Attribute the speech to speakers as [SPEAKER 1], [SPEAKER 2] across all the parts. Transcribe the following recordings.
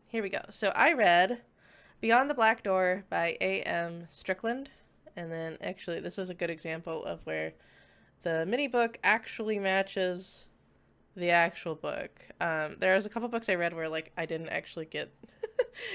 [SPEAKER 1] Here we go. So I read Beyond the Black Door by A.M. Strickland. And then actually, this was a good example of where the mini book actually matches the actual book. There's a couple books I read where like I didn't actually get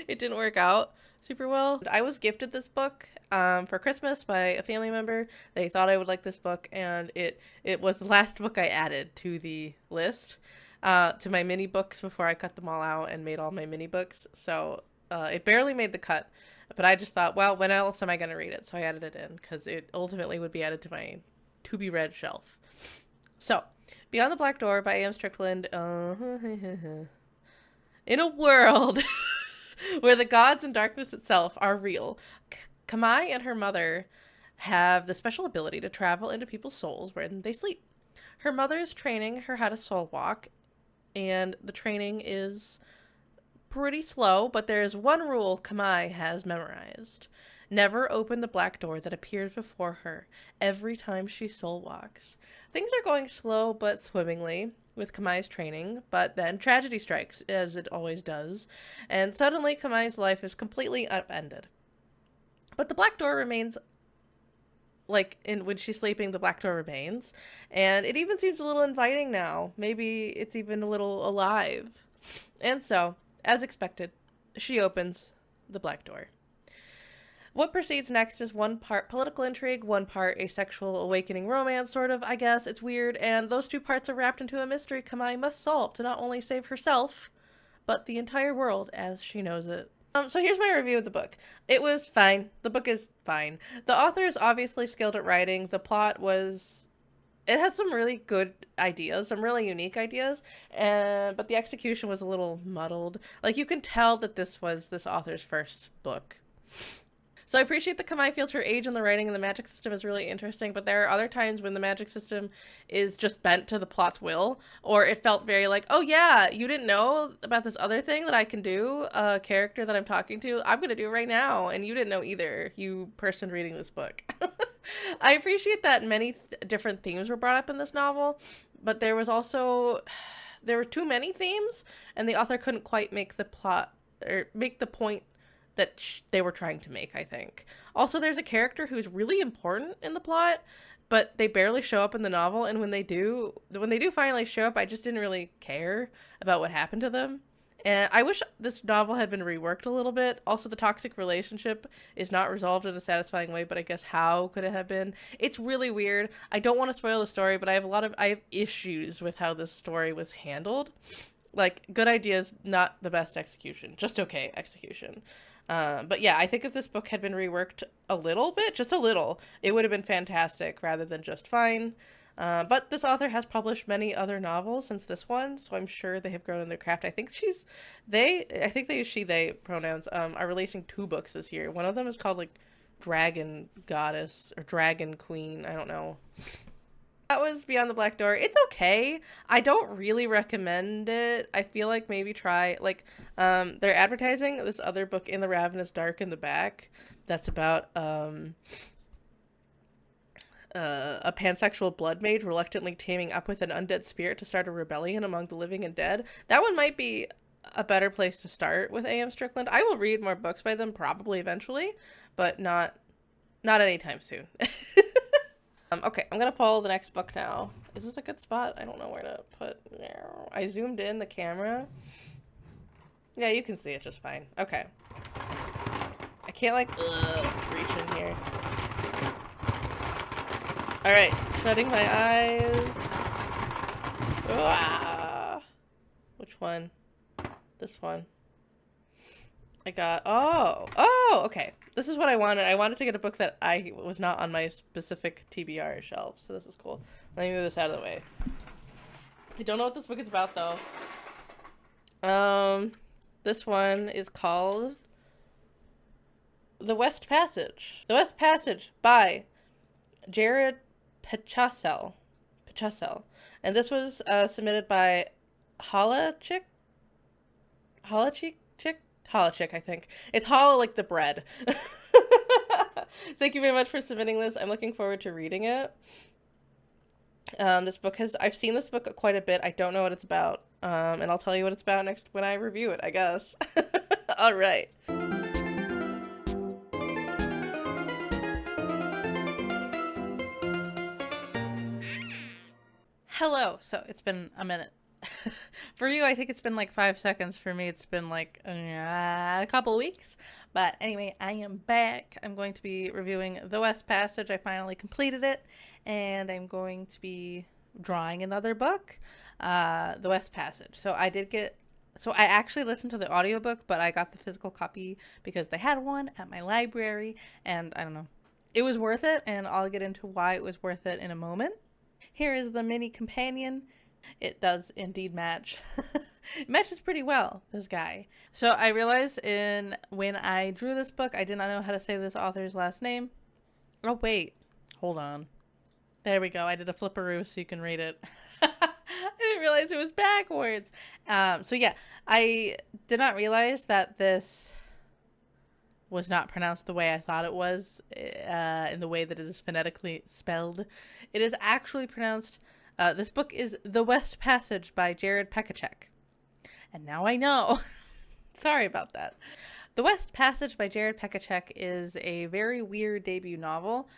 [SPEAKER 1] it didn't work out super well. I was gifted this book for Christmas by a family member. They thought I would like this book, and it was the last book I added to the list, to my mini books before I cut them all out and made all my mini books. So it barely made the cut, but I just thought, well, when else am I going to read it? So I added it in because it ultimately would be added to my to be read shelf. So, Beyond the Black Door by A.M. Strickland. In a world where the gods and darkness itself are real, Kamai and her mother have the special ability to travel into people's souls when they sleep. Her mother is training her how to soul walk, and the training is pretty slow, but there is one rule Kamai has memorized. Never open the black door that appears before her every time she soul walks. Things are going slow but swimmingly with Kamai's training, but then tragedy strikes, as it always does, and suddenly Kamai's life is completely upended. But the black door remains, like in when she's sleeping, the black door remains, and it even seems a little inviting now. Maybe it's even a little alive. And so, as expected, she opens the black door. What proceeds next is one part political intrigue, one part a sexual awakening romance, sort of, I guess. It's weird, and those two parts are wrapped into a mystery Kamai must solve to not only save herself, but the entire world as she knows it. So here's my review of the book. It was fine. The book is fine. The author is obviously skilled at writing. The plot was... It has some really good ideas, some really unique ideas, but the execution was a little muddled. Like, you can tell that this was this author's first book. So I appreciate that Kamai feels her age in the writing, and the magic system is really interesting, but there are other times when the magic system is just bent to the plot's will, or it felt very like, oh yeah, you didn't know about this other thing that I can do, a character that I'm talking to, I'm gonna do it right now, and you didn't know either, you person reading this book. I appreciate that many different themes were brought up in this novel, but there were too many themes, and the author couldn't quite make the plot, or make the point that they were trying to make, I think. Also, there's a character who's really important in the plot, but they barely show up in the novel, and when they do finally show up, I just didn't really care about what happened to them. And I wish this novel had been reworked a little bit. Also, the toxic relationship is not resolved in a satisfying way, but I guess how could it have been? It's really weird. I don't want to spoil the story, but I have issues with how this story was handled. Like, good ideas, not the best execution. Just okay execution. But yeah, I think if this book had been reworked a little bit, just a little, it would have been fantastic rather than just fine. But this author has published many other novels since this one, so I'm sure they have grown in their craft. I think they use she, they pronouns, are releasing 2 books this year. One of them is called like Dragon Goddess or Dragon Queen. I don't know. That was Beyond the Black Door. It's okay. I don't really recommend it. I feel like maybe try, like, they're advertising this other book, In the Ravenous Dark, in the back. That's about, a pansexual blood mage reluctantly teaming up with an undead spirit to start a rebellion among the living and dead. That one might be a better place to start with A.M. Strickland. I will read more books by them probably eventually, but not anytime soon. Okay, I'm gonna pull the next book now. Is this a good spot? I don't know where to put. I zoomed in the camera. Yeah, you can see it just fine. Okay. I can't like reach in here. Alright, shutting my eyes. Ah! Which one? This one. I got, okay. This is what I wanted. I wanted to get a book that I was not on my specific TBR shelf, so this is cool. Let me move this out of the way. I don't know what this book is about, though. This one is called The West Passage. The West Passage by Jared Pachasel. And this was submitted by Holachick, I think. It's Holla like the bread. Thank you very much for submitting this. I'm looking forward to reading it. This book has I've seen this book quite a bit. I don't know what it's about. And I'll tell you what it's about next when I review it, I guess. All right. Hello. So it's been a minute. For you, I think it's been like 5 seconds. For me, it's been like a couple weeks. But anyway, I am back. I'm going to be reviewing The West Passage. I finally completed it, and I'm going to be drawing another book, The West Passage. So I actually listened to the audiobook, but I got the physical copy because they had one at my library, and I don't know. It was worth it, and I'll get into why it was worth it in a moment. Here is the mini companion. It does indeed match. It matches pretty well, this guy. So I realized when I drew this book, I did not know how to say this author's last name. Oh, wait. Hold on. There we go. I did a flipperoo so you can read it. I didn't realize it was backwards. So yeah, I did not realize that this was not pronounced the way I thought it was, in the way that it is phonetically spelled. It is actually pronounced, this book is The West Passage by Jared Pekacek. And now I know. Sorry about that. The West Passage by Jared Pekacek is a very weird debut novel.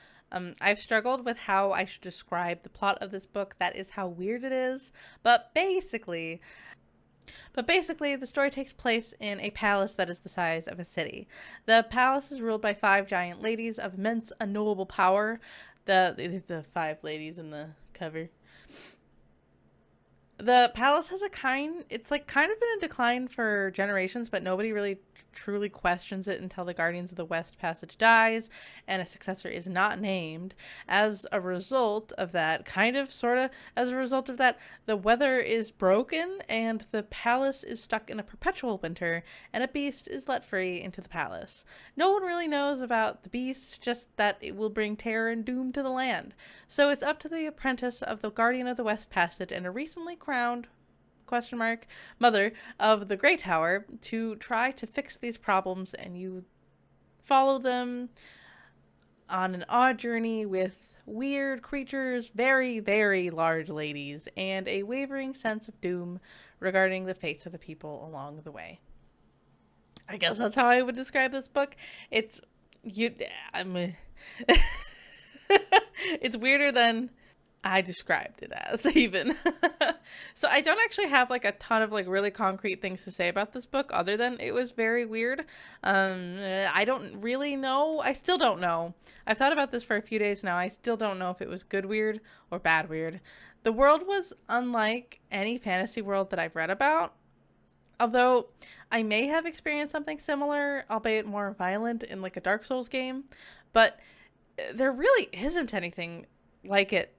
[SPEAKER 1] I've struggled with how I should describe the plot of this book. That is how weird it is. But basically, the story takes place in a palace that is the size of a city. The palace is ruled by 5 giant ladies of immense, unknowable power. The 5 ladies in the cover. The palace has it's like kind of been in decline for generations, but nobody really truly questions it until the Guardians of the West Passage dies and a successor is not named. As a result of that, the weather is broken and the palace is stuck in a perpetual winter, and a beast is let free into the palace. No one really knows about the beast, just that it will bring terror and doom to the land. So it's up to the apprentice of the Guardian of the West Passage and a recently crowned mother of the Grey Tower to try to fix these problems, and you follow them on an odd journey with weird creatures, very, very large ladies, and a wavering sense of doom regarding the fates of the people along the way. I guess that's how I would describe this book. It's it's weirder than I described it as, even. So I don't actually have like a ton of like really concrete things to say about this book other than it was very weird. I don't really know. I still don't know. I've thought about this for a few days now. I still don't know if it was good weird or bad weird. The world was unlike any fantasy world that I've read about. Although I may have experienced something similar, albeit more violent, in like a Dark Souls game. But there really isn't anything like it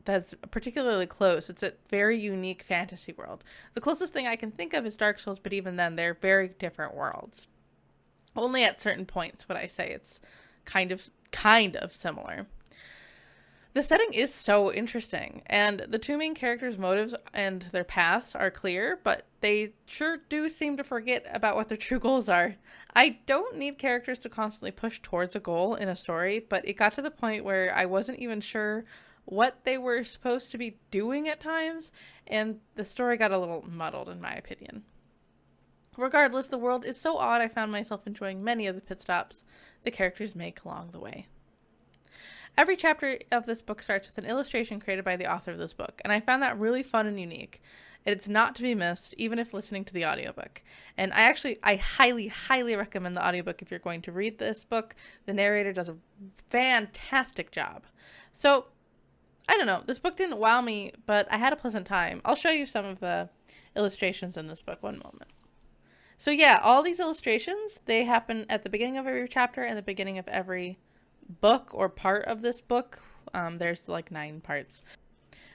[SPEAKER 1] that's particularly close. It's a very unique fantasy world. The closest thing I can think of is Dark Souls, but even then, they're very different worlds. Only at certain points would I say it's kind of similar. The setting is so interesting, and the 2 main characters' motives and their paths are clear, but they sure do seem to forget about what their true goals are. I don't need characters to constantly push towards a goal in a story, but it got to the point where I wasn't even sure what they were supposed to be doing at times, and the story got a little muddled in my opinion. Regardless, the world is so odd I found myself enjoying many of the pit stops the characters make along the way. Every chapter of this book starts with an illustration created by the author of this book, and I found that really fun and unique. It's not to be missed, even if listening to the audiobook. And I highly, highly recommend the audiobook if you're going to read this book. The narrator does a fantastic job. So, I don't know, this book didn't wow me, but I had a pleasant time. I'll show you some of the illustrations in this book one moment. So yeah, all these illustrations, they happen at the beginning of every chapter and the beginning of every book or part of this book. There's like 9 parts.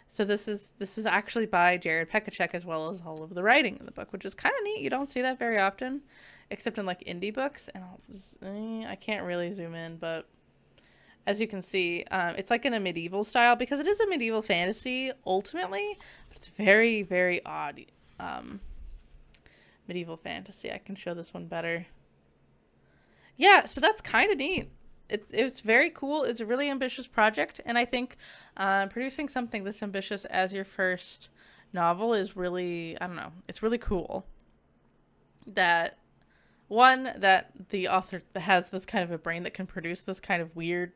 [SPEAKER 1] So this is actually by Jared Pekacek, as well as all of the writing in the book, which is kind of neat. You don't see that very often, except in like indie books. And I can't really zoom in, but as you can see, it's like in a medieval style because it is a medieval fantasy ultimately, but it's very, very odd medieval fantasy. I can show this one better. Yeah, so that's kind of neat. it's very cool. It's a really ambitious project, and I think producing something this ambitious as your first novel is really, I don't know, it's really cool. That one, that the author has this kind of a brain that can produce this kind of weird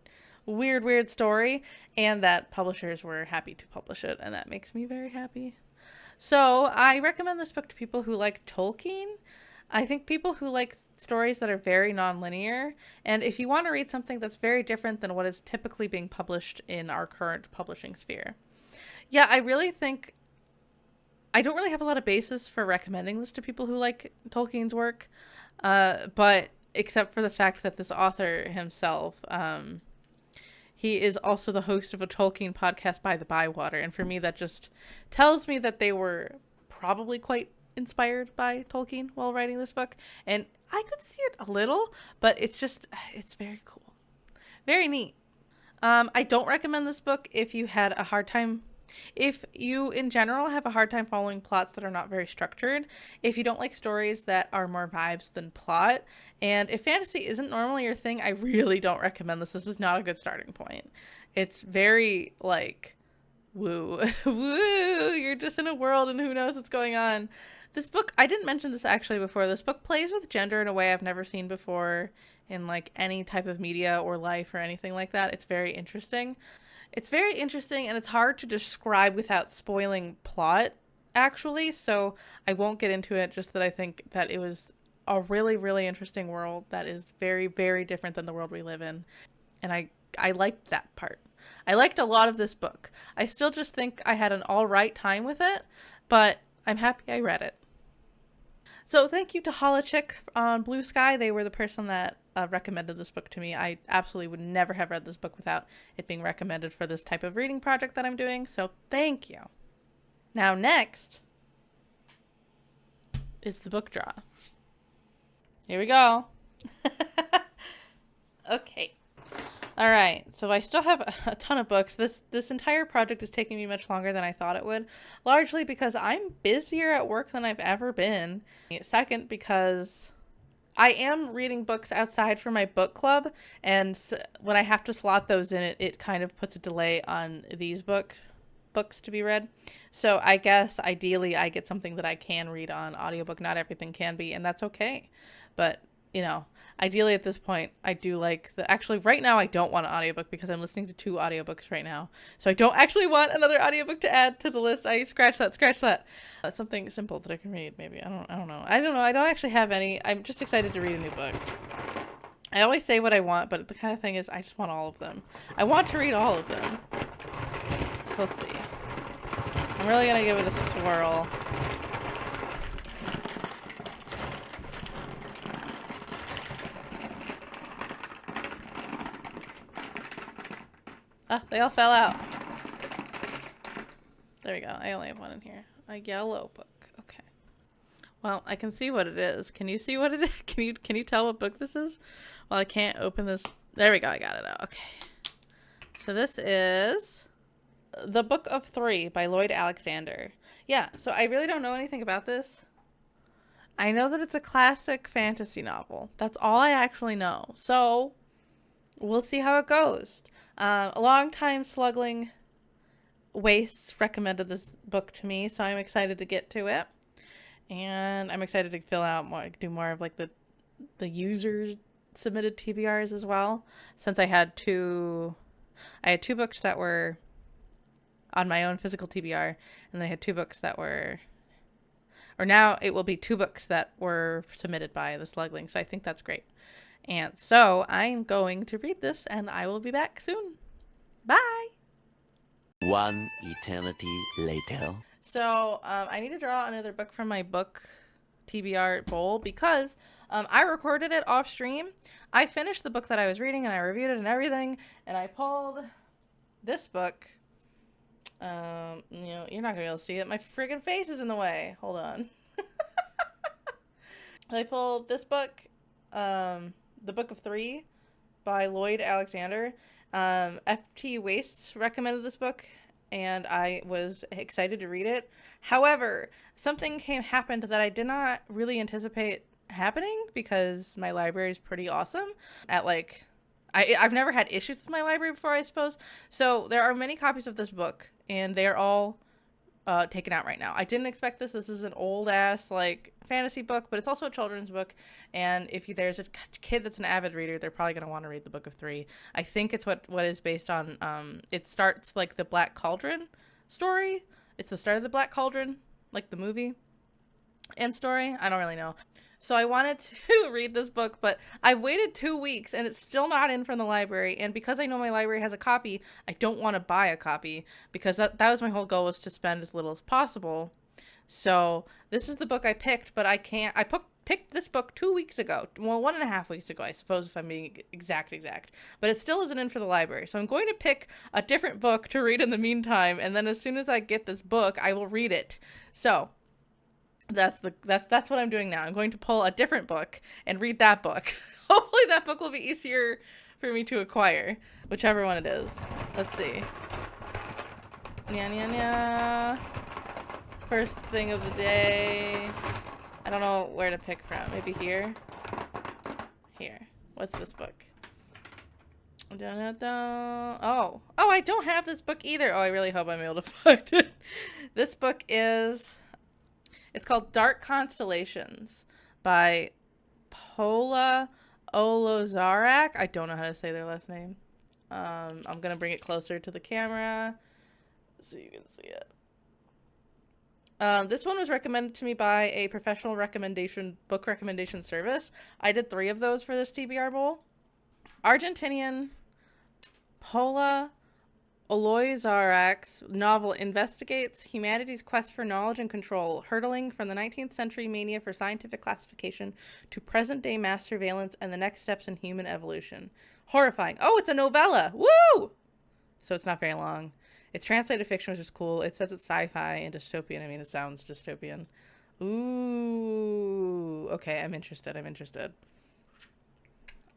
[SPEAKER 1] story, and that publishers were happy to publish it, and that makes me very happy. So I recommend this book to people who like Tolkien. I think people who like stories that are very nonlinear, and if you want to read something that's very different than what is typically being published in our current publishing sphere. Yeah, I really think I don't really have a lot of basis for recommending this to people who like Tolkien's work, but except for the fact that this author himself, he is also the host of a Tolkien podcast by the Bywater, and for me that just tells me that they were probably quite inspired by Tolkien while writing this book, and I could see it a little, but it's very cool. Very neat. I don't recommend this book if you had a hard time. If you, in general, have a hard time following plots that are not very structured, if you don't like stories that are more vibes than plot, and if fantasy isn't normally your thing, I really don't recommend this. This is not a good starting point. It's very, like, woo, woo, you're just in a world and who knows what's going on. This book, I didn't mention this actually before, this book plays with gender in a way I've never seen before in, like, any type of media or life or anything like that. It's very interesting. It's very interesting, and it's hard to describe without spoiling plot, actually, so I won't get into it, just that I think that it was a really, really interesting world that is very, very different than the world we live in, and I liked that part. I liked a lot of this book. I still just think I had an alright time with it, but I'm happy I read it. So thank you to Holochick on Blue Sky. They were the person that recommended this book to me. I absolutely would never have read this book without it being recommended for this type of reading project that I'm doing. So thank you. Now next is the book draw. Here we go. Okay. All right, so I still have a ton of books. This entire project is taking me much longer than I thought it would, largely because I'm busier at work than I've ever been. Second, because I am reading books outside for my book club, and when I have to slot those in, it kind of puts a delay on these books to be read. So I guess ideally I get something that I can read on audiobook. Not everything can be, and that's okay. But ideally at this point, I do like actually right now I don't want an audiobook because I'm listening to 2 audiobooks right now. So I don't actually want another audiobook to add to the list. I scratch that. Something simple that I can read, maybe. I don't know. I don't actually have any. I'm just excited to read a new book. I always say what I want, but the kind of thing is I just want all of them. I want to read all of them. So let's see. I'm really going to give it a swirl. Ah, they all fell out. There we go. I only have one in here. A yellow book. Okay. Well, I can see what it is. Can you see what it is? Can you tell what book this is? Well, I can't open this. There we go. I got it out. Okay. So this is The Book of Three by Lloyd Alexander. Yeah, so I really don't know anything about this. I know that it's a classic fantasy novel. That's all I actually know. So we'll see how it goes. A long-time Slugling Wastes recommended this book to me, so I'm excited to get to it. And I'm excited to fill out more, do more of like the users submitted TBRs as well. Since I had two books that were on my own physical TBR, and then I had 2 books that were, or now it will be 2 books that were submitted by the Slugling. So I think that's great. And so I'm going to read this, and I will be back soon. Bye!
[SPEAKER 2] One eternity later.
[SPEAKER 1] So I need to draw another book from my book TBR bowl because I recorded it off stream. I finished the book that I was reading, and I reviewed it and everything, and I pulled this book. You're not going to be able to see it. My friggin' face is in the way. Hold on. I pulled this book, The Book of Three by Lloyd Alexander. FT Wastes recommended this book, and I was excited to read it. However, something happened that I did not really anticipate happening because my library is pretty awesome at I've never had issues with my library before, I suppose. So there are many copies of this book, and they are all taken out right now. I didn't expect this. This is an old ass like fantasy book, but it's also a children's book. And if there's a kid that's an avid reader, they're probably gonna want to read the Book of Three. I think it's what is based on. It starts like the Black Cauldron story. It's the start of the Black Cauldron, like the movie and story. I don't really know. So I wanted to read this book, but I've waited 2 weeks and it's still not in from the library. And because I know my library has a copy, I don't want to buy a copy because that was my whole goal, was to spend as little as possible. So this is the book I picked, but I can't. Picked this book 2 weeks ago. Well, 1.5 weeks ago, I suppose, if I'm being exact. But it still isn't in for the library. So I'm going to pick a different book to read in the meantime. And then as soon as I get this book, I will read it. So that's what I'm doing now. I'm going to pull a different book and read that book. Hopefully that book will be easier for me to acquire, whichever one it is. Let's see. Nya, nya, nya. First thing of the day. I don't know where to pick from. Maybe here? Here. What's this book? Dun, dun, dun. Oh, I don't have this book either. Oh, I really hope I'm able to find it. This book is... It's called Dark Constellations by Paula Olozarak. I don't know how to say their last name. I'm going to bring it closer to the camera so you can see it. This one was recommended to me by a professional book recommendation service. I did 3 of those for this TBR bowl. Argentinian Paula Oloizarak's novel investigates humanity's quest for knowledge and control, hurtling from the 19th century mania for scientific classification to present-day mass surveillance and the next steps in human evolution. Horrifying. Oh, it's a novella! Woo! So it's not very long. It's translated fiction, which is cool. It says it's sci-fi and dystopian. I mean, it sounds dystopian. Ooh. Okay, I'm interested.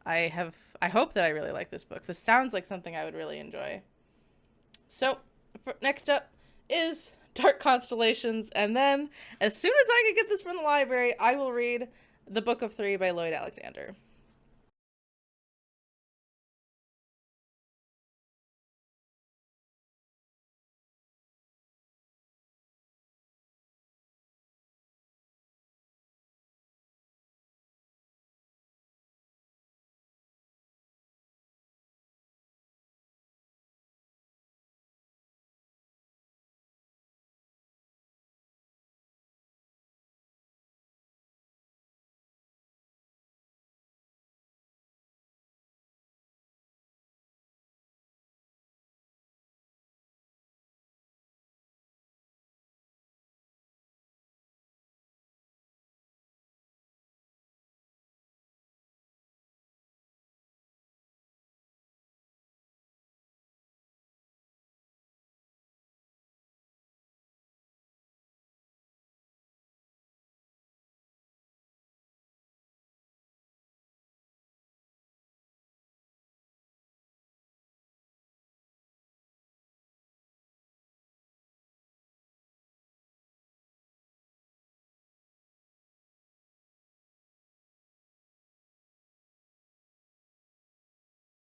[SPEAKER 1] I hope that I really like this book. This sounds like something I would really enjoy. So, next up is Dark Constellations, and then, as soon as I can get this from the library, I will read The Book of Three by Lloyd Alexander.